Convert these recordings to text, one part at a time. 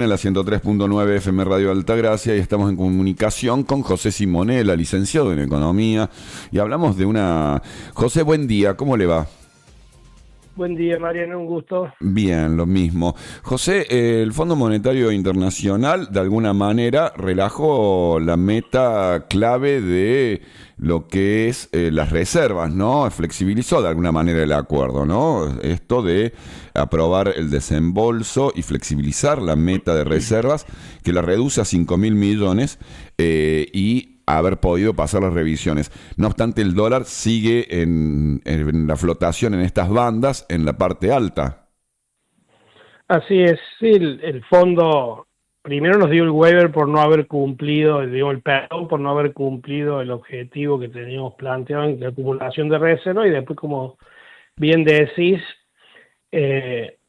En la 103.9 FM Radio Altagracia y estamos en comunicación con José Simonella, licenciado en Economía, y hablamos de una... José, buen día, ¿cómo le va? Buen día, Mariano, un gusto. Bien, lo mismo. José, el Fondo Monetario Internacional de alguna manera relajó la meta clave de lo que es las reservas, ¿no? Flexibilizó de alguna manera el acuerdo, ¿no? Esto de aprobar el desembolso y flexibilizar la meta de reservas, que la reduce a 5.000 millones y haber podido pasar las revisiones. No obstante, el dólar sigue en la flotación en estas bandas, en la parte alta. Así es, sí, el fondo primero nos dio el waiver por no haber cumplido, dio el perdón por no haber cumplido el objetivo que teníamos planteado en la acumulación de reserva y después, como bien decís,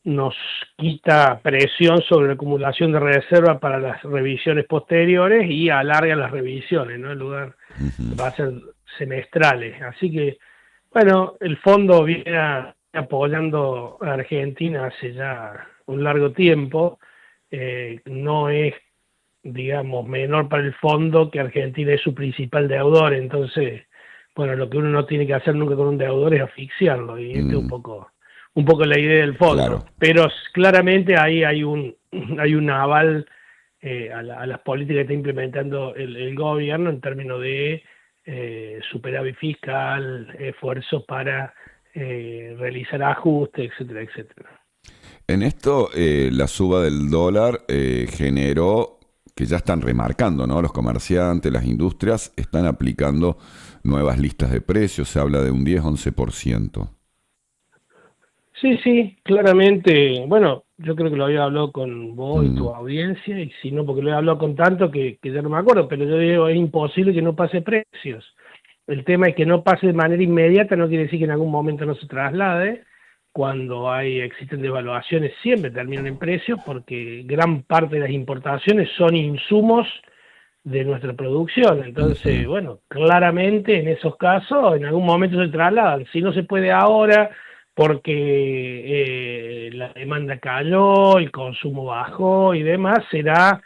nos quita presión sobre la acumulación de reserva para las revisiones posteriores y alarga las revisiones, ¿no? En lugar, va a ser semestrales. Así que, bueno, el fondo viene apoyando a Argentina hace ya un largo tiempo. No es, digamos, menor para el fondo que Argentina es su principal deudor. Entonces, bueno, lo que uno no tiene que hacer nunca con un deudor es asfixiarlo, y este es un poco la idea del fondo. Claro. Pero claramente ahí hay un aval a las políticas que está implementando el gobierno en términos de superávit fiscal, esfuerzos para realizar ajustes, etcétera, etcétera. En esto, la suba del dólar generó que ya están remarcando, ¿no? Los comerciantes, las industrias están aplicando nuevas listas de precios, se habla de un 10-11%. Sí, sí, claramente. Bueno, yo creo que lo había hablado con vos y tu Mm, audiencia, y si no, porque lo he hablado con tanto que ya no me acuerdo, pero yo digo, es imposible que no pase precios. El tema es que no pase de manera inmediata, no quiere decir que en algún momento no se traslade. Cuando existen devaluaciones siempre terminan en precios, porque gran parte de las importaciones son insumos de nuestra producción. Entonces, ujú. bueno, claramente en esos casos en algún momento se trasladan. Si no se puede ahora porque la demanda cayó, el consumo bajó y demás, será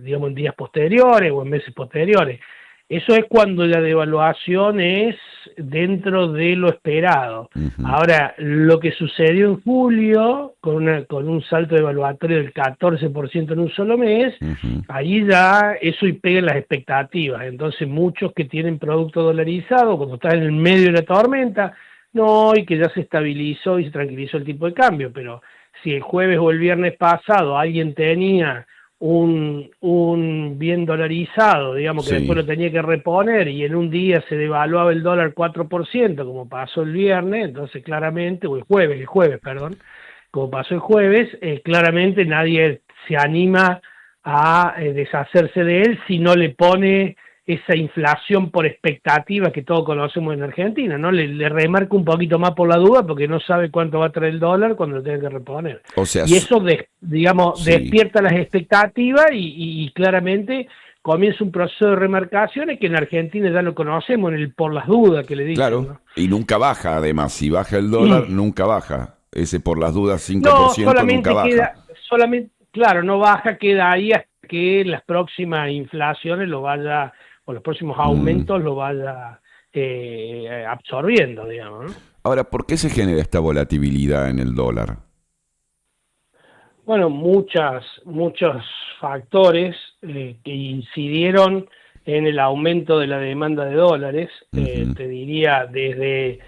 digamos, en días posteriores o en meses posteriores. Eso es cuando la devaluación es dentro de lo esperado. Ujú. Ahora, lo que sucedió en julio, con un salto evaluatorio del 14% en un solo mes, Ujú. ahí ya eso y pega en las expectativas. Entonces, muchos que tienen producto dolarizado, cuando están en el medio de la tormenta, no, y que ya se estabilizó y se tranquilizó el tipo de cambio. Pero si el jueves o el viernes pasado alguien tenía un bien dolarizado, digamos, que después Sí. lo tenía que reponer, y en un día se devaluaba el dólar 4%, como pasó el viernes, entonces claramente, o el jueves, perdón, como pasó el jueves, claramente nadie se anima a deshacerse de él si no le pone esa inflación por expectativa que todos conocemos en Argentina, ¿no? Le remarca un poquito más por la duda porque no sabe cuánto va a traer el dólar cuando lo tenga que reponer. O sea, Y eso, digamos, sí, despierta las expectativas y claramente comienza un proceso de remarcaciones que en Argentina ya lo conocemos, en el por las dudas que le dicen, claro. ¿no? Y nunca baja, además. Si baja el dólar, nunca baja. Ese por las dudas cinco por No, ciento nunca baja. claro, no baja, queda ahí hasta que las próximas inflaciones lo vaya, o los próximos Mm. aumentos lo vaya absorbiendo, digamos, ¿no? Ahora, ¿por qué se genera esta volatilidad en el dólar? Bueno, muchos factores que incidieron en el aumento de la demanda de dólares, Ujú. te diría desde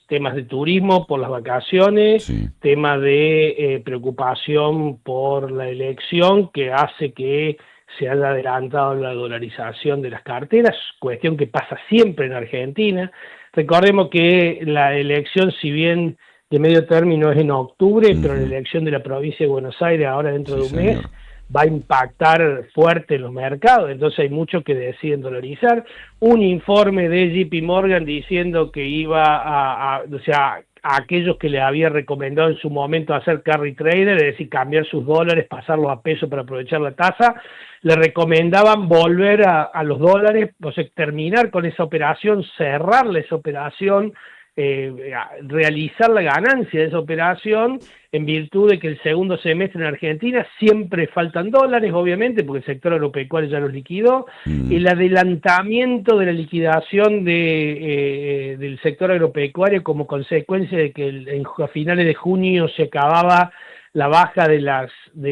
temas de turismo por las vacaciones, Sí. temas de preocupación por la elección que hace que se haya adelantado la dolarización de las carteras, cuestión que pasa siempre en Argentina. Recordemos que la elección, si bien de medio término es en octubre, pero la Ujú. elección de la provincia de Buenos Aires ahora dentro Sí, de un mes señor. va a impactar fuerte en los mercados, entonces hay muchos que deciden dolarizar. Un informe de JP Morgan diciendo que iba o sea, a aquellos que le había recomendado en su momento hacer carry trader, es decir, cambiar sus dólares, pasarlos a pesos para aprovechar la tasa, le recomendaban volver a los dólares, o sea, terminar con esa operación, cerrarle esa operación realizar la ganancia de esa operación en virtud de que el segundo semestre en Argentina siempre faltan dólares, obviamente, porque el sector agropecuario ya los liquidó. El adelantamiento de la liquidación del sector agropecuario como consecuencia de que a finales de junio se acababa la baja de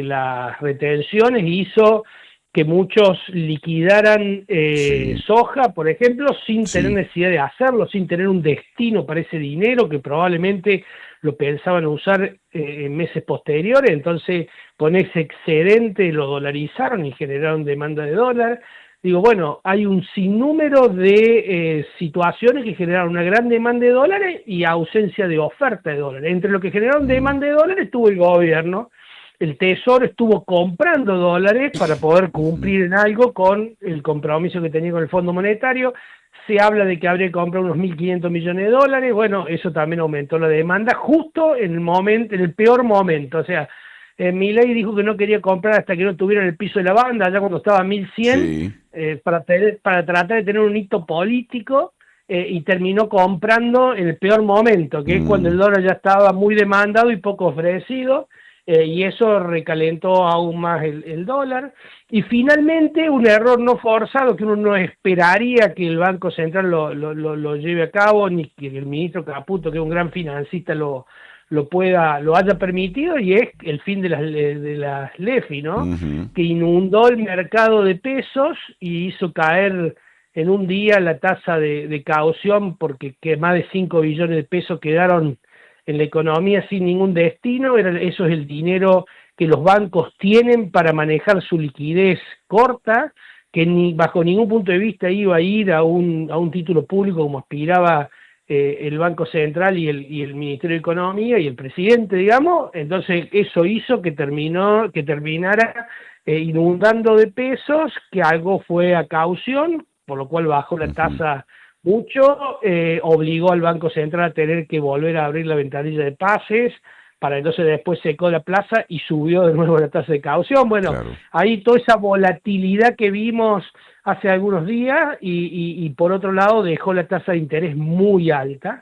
las retenciones hizo que muchos liquidaran soja, por ejemplo, sin tener necesidad de hacerlo, sin tener un destino para ese dinero que probablemente lo pensaban usar en meses posteriores. Entonces, con ese excedente lo dolarizaron y generaron demanda de dólar. Digo, bueno, hay un sinnúmero de situaciones que generaron una gran demanda de dólares y ausencia de oferta de dólares. Entre lo que generaron demanda de dólares estuvo el gobierno. El Tesoro estuvo comprando dólares para poder cumplir en algo con el compromiso que tenía con el Fondo Monetario. Se habla de que habría que comprar unos 1.500 millones de dólares. Bueno, eso también aumentó la demanda justo en el peor momento. O sea, Milei dijo que no quería comprar hasta que no tuvieran el piso de la banda, ya cuando estaba a 1.100, para tratar de tener un hito político. Y terminó comprando en el peor momento, que es cuando el dólar ya estaba muy demandado y poco ofrecido. Y eso recalentó aún más el dólar. Y finalmente, un error no forzado que uno no esperaría que el Banco Central lo lleve a cabo, ni que el ministro Caputo, que es un gran financista, lo haya permitido, y es el fin de las LEFI, ¿no? Que inundó el mercado de pesos y hizo caer en un día la tasa de caución, porque más de 5 billones de pesos quedaron en la economía sin ningún destino. Eso es el dinero que los bancos tienen para manejar su liquidez corta, que bajo ningún punto de vista iba a ir a un título público como aspiraba el Banco Central y el Ministerio de Economía y el presidente, digamos. Entonces eso hizo que terminara inundando de pesos, que algo fue a caución, por lo cual bajó la tasa mucho, obligó al Banco Central a tener que volver a abrir la ventanilla de pases, para entonces después secó la plaza y subió de nuevo la tasa de caución. Bueno, ahí toda esa volatilidad que vimos hace algunos días y por otro lado dejó la tasa de interés muy alta,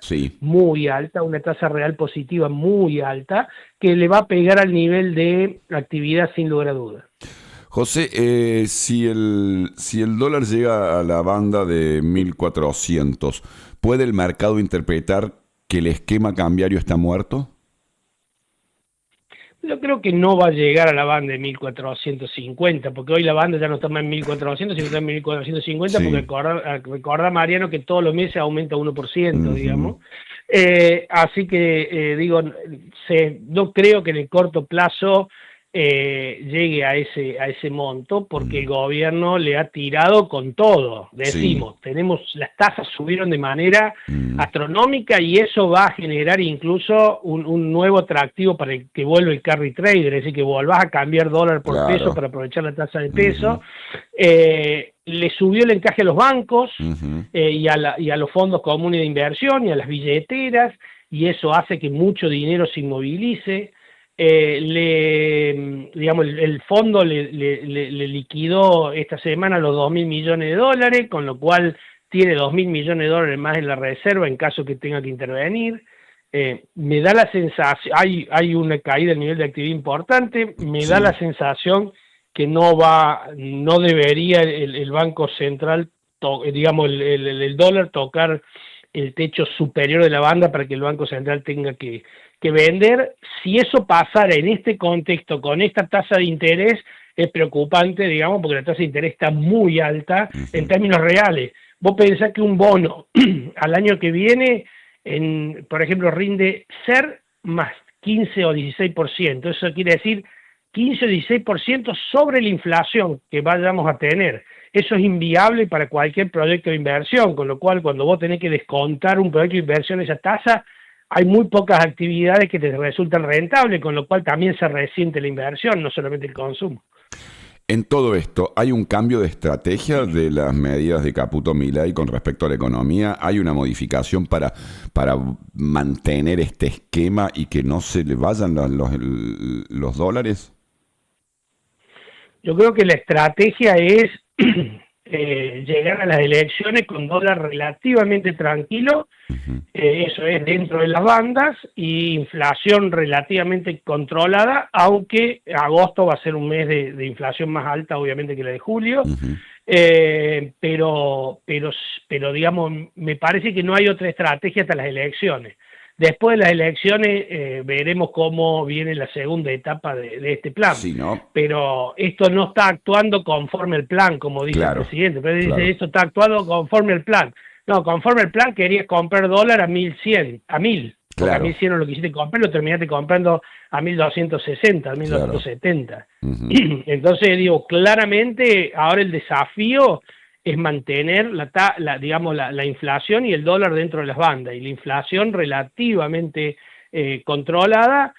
una tasa real positiva muy alta, que le va a pegar al nivel de actividad sin lugar a dudas. José, si el dólar llega a la banda de 1.400, ¿puede el mercado interpretar que el esquema cambiario está muerto? Yo creo que no va a llegar a la banda de 1.450, porque hoy la banda ya no está más en 1.400, sino está en 1.450, porque recordá, Mariano, que todos los meses aumenta 1%, digamos. Así que, no creo que en el corto plazo llegue a ese monto, porque el gobierno le ha tirado con todo. Decimos, las tasas subieron de manera astronómica, y eso va a generar incluso un nuevo atractivo para que vuelva el carry trader, es decir, que volvás a cambiar dólar por peso para aprovechar la tasa de peso. Le subió el encaje a los bancos y a los fondos comunes de inversión y a las billeteras, y eso hace que mucho dinero se inmovilice. El fondo le liquidó esta semana los 2.000 millones de dólares, con lo cual tiene 2.000 millones de dólares más en la reserva en caso que tenga que intervenir. Me da la sensación, hay una caída del nivel de actividad importante, me da la sensación que no debería el Banco Central, el dólar tocar el techo superior de la banda para que el Banco Central tenga que vender. Si eso pasara en este contexto, con esta tasa de interés, es preocupante, porque la tasa de interés está muy alta en términos reales. Vos pensás que un bono al año que viene, por ejemplo, rinde SER más 15 o 16%. Eso quiere decir 15 o 16% sobre la inflación que vayamos a tener. Eso es inviable para cualquier proyecto de inversión, con lo cual cuando vos tenés que descontar un proyecto de inversión esa tasa, hay muy pocas actividades que te resultan rentables, con lo cual también se resiente la inversión, no solamente el consumo. En todo esto, ¿hay un cambio de estrategia de las medidas de Caputo Milei con respecto a la economía? ¿Hay una modificación para mantener este esquema y que no se le vayan los dólares? Yo creo que la estrategia es llegar a las elecciones con dólar relativamente tranquilo, eso es dentro de las bandas, y inflación relativamente controlada, aunque agosto va a ser un mes de inflación más alta obviamente que la de julio. Pero digamos, me parece que no hay otra estrategia hasta las elecciones. Después de las elecciones veremos cómo viene la segunda etapa de este plan. Sí, ¿no? Pero esto no está actuando conforme el plan, como dice Claro, el presidente. Pero dice, claro. esto está actuando conforme el plan. No, conforme el plan querías comprar dólar a 1.100, a 1.000. Porque a Claro, 1.100 no lo quisiste comprar, lo terminaste comprando a 1.260, a claro. 1.270. Ujú. Entonces, digo, claramente ahora el desafío es mantener digamos, la inflación y el dólar dentro de las bandas, y la inflación relativamente controlada,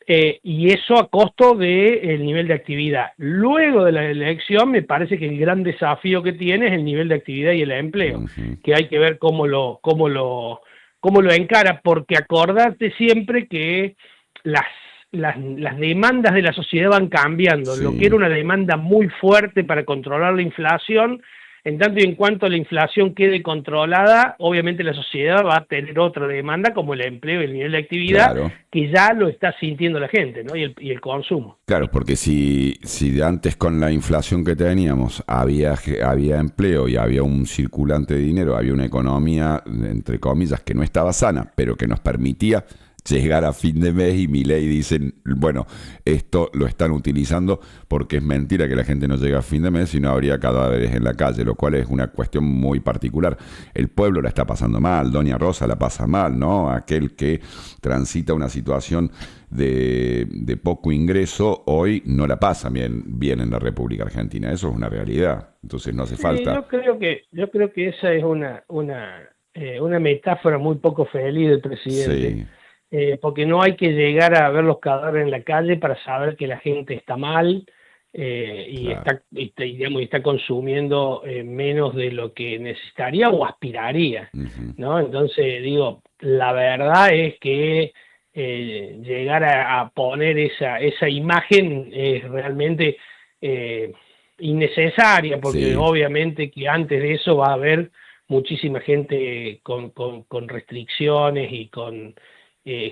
y eso a costo del nivel de actividad. Luego de la elección, me parece que el gran desafío que tiene es el nivel de actividad y el empleo, Ujú. que hay que ver cómo lo encara, porque acordate siempre que las demandas de la sociedad van cambiando. Lo que era Sí. una demanda muy fuerte para controlar la inflación, en tanto y en cuanto la inflación quede controlada, obviamente la sociedad va a tener otra demanda, como el empleo y el nivel de actividad, Claro. que ya lo está sintiendo la gente, ¿no? Y el consumo. Claro, porque si de antes con la inflación que teníamos había empleo y había un circulante de dinero, había una economía, entre comillas, que no estaba sana, pero que nos permitía llegar a fin de mes, y Milei dicen, bueno, esto lo están utilizando porque es mentira que la gente no llega a fin de mes y no habría cadáveres en la calle, lo cual es una cuestión muy particular. El pueblo la está pasando mal, Doña Rosa la pasa mal, ¿no? Aquel que transita una situación de poco ingreso hoy no la pasa bien en la República Argentina. Eso es una realidad. Entonces no hace Sí, falta. yo creo que esa es una metáfora muy poco feliz del presidente, Sí, porque no hay que llegar a ver los cadáveres en la calle para saber que la gente está mal, y claro. digamos, está consumiendo menos de lo que necesitaría o aspiraría, Ujú. ¿no? Entonces, digo, la verdad es que llegar a poner esa imagen es realmente eh, innecesaria, porque Sí. obviamente que antes de eso va a haber muchísima gente con restricciones y con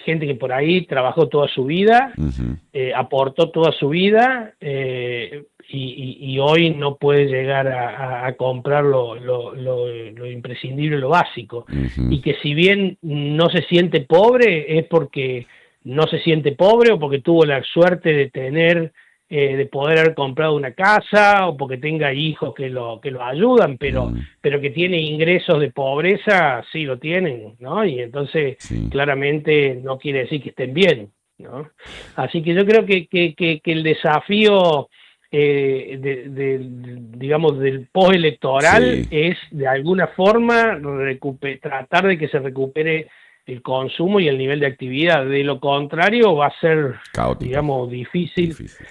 gente que por ahí trabajó toda su vida, Ujú. aportó toda su vida, y hoy no puede llegar a comprar lo imprescindible, lo básico. Ujú. Y que si bien no se siente pobre, es porque no se siente pobre o porque tuvo la suerte de poder haber comprado una casa, o porque tenga hijos que lo ayudan, pero Mm. pero que tiene ingresos de pobreza, sí lo tienen, ¿no? Y entonces Sí. claramente no quiere decir que estén bien, ¿no? Así que yo creo que el desafío, digamos, del postelectoral Sí. es de alguna forma tratar de que se recupere el consumo y el nivel de actividad. De lo contrario va a ser, Caótico. digamos, difícil, Difícil.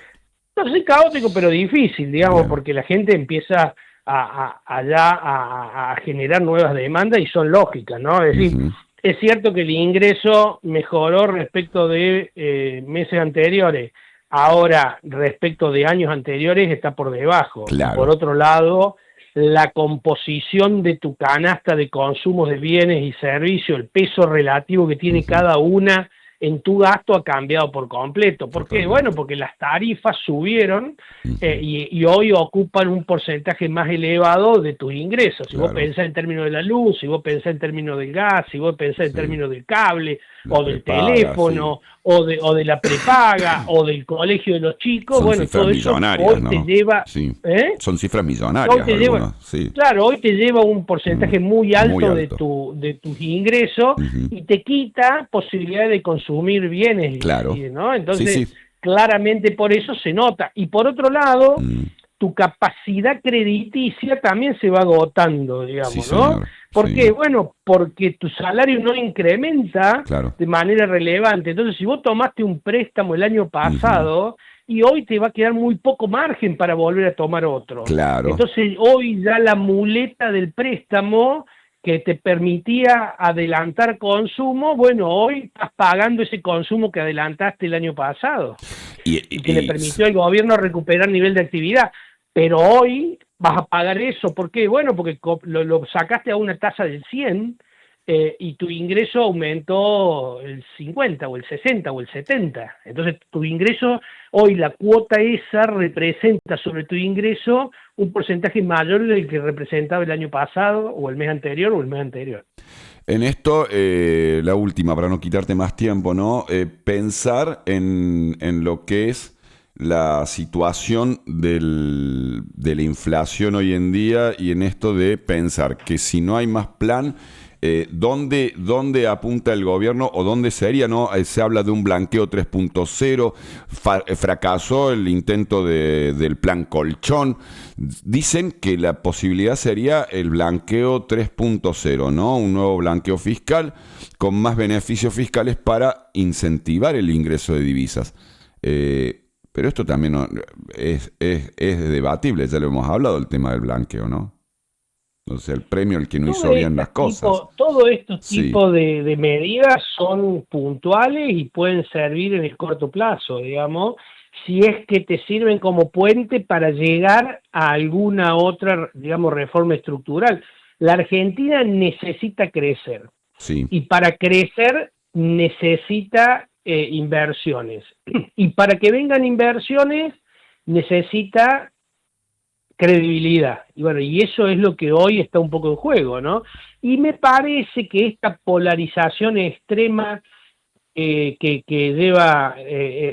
no sé, caótico, pero difícil, digamos, Bien. porque la gente empieza a generar nuevas demandas y son lógicas, ¿no? Es decir, Ujú. es cierto que el ingreso mejoró respecto de meses anteriores, ahora respecto de años anteriores está por debajo. Y por Claro. otro lado, la composición de tu canasta de consumos de bienes y servicios, el peso relativo que tiene Ujú. cada una en tu gasto ha cambiado por completo. ¿Por qué? Bueno, Totalmente. porque las tarifas subieron, Ujú. y hoy ocupan un porcentaje más elevado de tus ingresos. Si vos Claro. pensás en términos de la luz, si vos pensás en términos del gas, si vos pensás en Sí. términos del cable, La o del prepaga, sí. teléfono, o de la prepaga, o del colegio de los chicos, Son bueno, cifras todo eso millonarias, hoy te ¿no? lleva, Sí. ¿eh? Son cifras Hoy millonarias te lleva, algunos, sí. claro, hoy te lleva un Mm. porcentaje muy Muy alto de alto. de tus ingresos, Ujú. y te quita posibilidad de consumir bienes, Claro. ¿no? Sí, Entonces, sí. claramente por eso se nota. Y por otro lado, Mm. tu capacidad crediticia también se va agotando, Sí, digamos, ¿no? señor. ¿Por qué? Sí. Bueno, porque tu salario no incrementa Claro. de manera relevante. Entonces, si vos tomaste un préstamo el año Ujú. pasado y hoy te va a quedar muy poco margen para volver a tomar otro. Claro. Entonces, hoy ya la muleta del préstamo que te permitía adelantar consumo, bueno, hoy estás pagando ese consumo que adelantaste el año pasado Y, y que le y- y- permitió al gobierno recuperar nivel de actividad. Pero hoy vas a pagar eso. ¿Por qué? Bueno, porque lo sacaste a una tasa del 100 y tu ingreso aumentó el 50 o el 60 o el 70. Entonces tu ingreso, hoy la cuota esa representa sobre tu ingreso un porcentaje mayor del que representaba el año pasado o el mes anterior o el mes anterior. En esto, la última, para no quitarte más tiempo, ¿no? Pensar en lo que es la situación de la inflación hoy en día y en esto de pensar que si no hay más plan, ¿dónde apunta el gobierno o dónde sería, ¿no? Se habla de un blanqueo 3.0, fracasó el intento del plan colchón. Dicen que la posibilidad sería el blanqueo 3.0, ¿no? Un nuevo blanqueo fiscal con más beneficios fiscales para incentivar el ingreso de divisas. Pero esto también es debatible, ya lo hemos hablado, el tema del blanqueo, ¿no? O sea, el premio al que no hizo bien las cosas. Todos estos Sí. tipos de medidas son puntuales y pueden servir en el corto plazo, digamos, si es que te sirven como puente para llegar a alguna otra, digamos, reforma estructural. La Argentina necesita crecer Sí. y para crecer necesita inversiones. Y para que vengan inversiones necesita credibilidad. Y bueno, y eso es lo que hoy está un poco en juego, ¿no? Y me parece que esta polarización extrema que lleva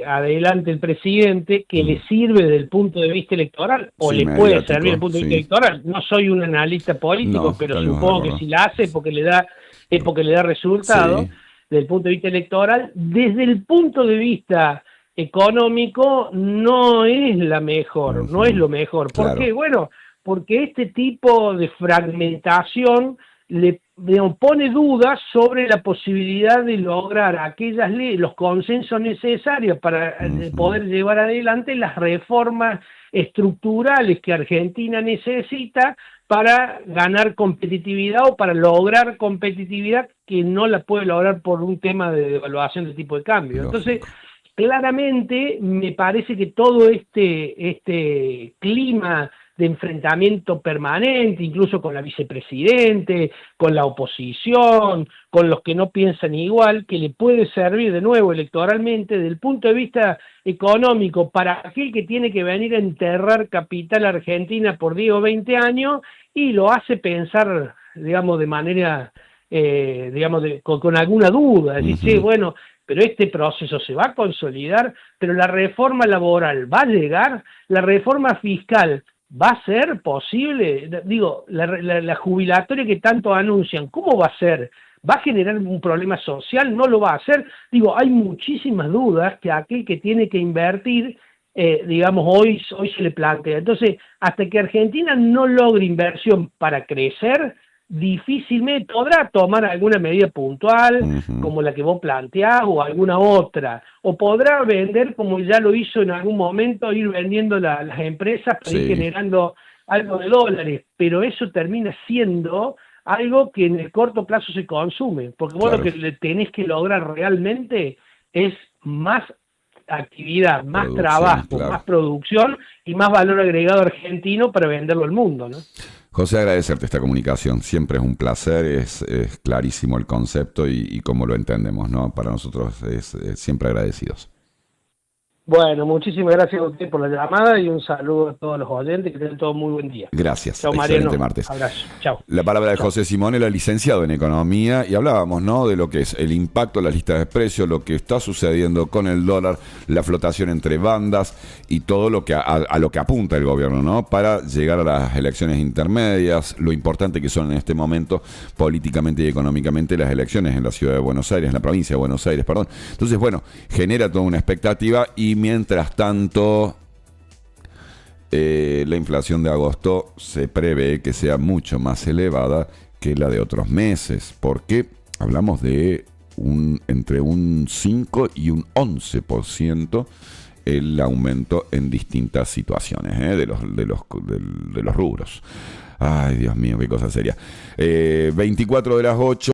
adelante el presidente, que le sirve desde el punto de vista electoral, o Sí, le puede mediático, servir desde el punto de vista sí. electoral. No soy un analista político, No, pero estaríamos de supongo que acuerdo. si la hace es porque le da resultado Sí. desde el punto de vista electoral. Desde el punto de vista económico no es la mejor, no es lo mejor. ¿Por Claro. qué? Bueno, porque este tipo de fragmentación digamos, pone dudas sobre la posibilidad de lograr aquellas leyes, los consensos necesarios para poder llevar adelante las reformas estructurales que Argentina necesita para ganar competitividad o para lograr competitividad que no la puede lograr por un tema de devaluación de tipo de cambio. Entonces, Lógico. claramente me parece que todo este clima de enfrentamiento permanente, incluso con la vicepresidente, con la oposición, con los que no piensan igual, que le puede servir de nuevo electoralmente desde el punto de vista económico para aquel que tiene que venir a enterrar capital argentina por 10 o 20 años y lo hace pensar, digamos, de manera, digamos, con alguna duda, es decir, sí, bueno, pero este proceso se va a consolidar, pero la reforma laboral va a llegar, la reforma fiscal va a ser posible, digo, la jubilatoria que tanto anuncian, ¿cómo va a ser? ¿Va a generar un problema social? ¿No lo va a hacer? Digo, hay muchísimas dudas que aquel que tiene que invertir, digamos, hoy se le plantea. Entonces, hasta que Argentina no logre inversión para crecer, difícilmente podrá tomar alguna medida puntual como la que vos planteás o alguna otra, o podrá vender como ya lo hizo en algún momento, ir vendiendo las empresas para ir generando algo de dólares, pero eso termina siendo algo que en el corto plazo se consume, porque vos lo que le tenés que lograr realmente es más actividad, más trabajo, más producción y más valor agregado argentino para venderlo al mundo, ¿no? José, agradecerte esta comunicación. Siempre es un placer, es clarísimo el concepto y cómo lo entendemos, ¿no? Para nosotros es siempre agradecidos. Bueno, muchísimas gracias a usted por la llamada y un saludo a todos los oyentes, que tengan todo muy buen día. Gracias. Chao, Excelente Mariano. martes. Abrazo. Chao. La palabra de Chao. José Simonella, licenciado en Economía, y hablábamos, ¿no?, de lo que es el impacto de las listas de precios, lo que está sucediendo con el dólar, la flotación entre bandas y todo lo que a lo que apunta el gobierno, ¿no?, para llegar a las elecciones intermedias, lo importante que son en este momento políticamente y económicamente las elecciones en la ciudad de Buenos Aires, en la provincia de Buenos Aires, perdón. Entonces, bueno, genera toda una expectativa y mientras tanto la inflación de agosto se prevé que sea mucho más elevada que la de otros meses, porque hablamos de entre un 5 y un 11% el aumento en distintas situaciones de los rubros. Ay, Dios mío, qué cosa seria. 24 de las 8.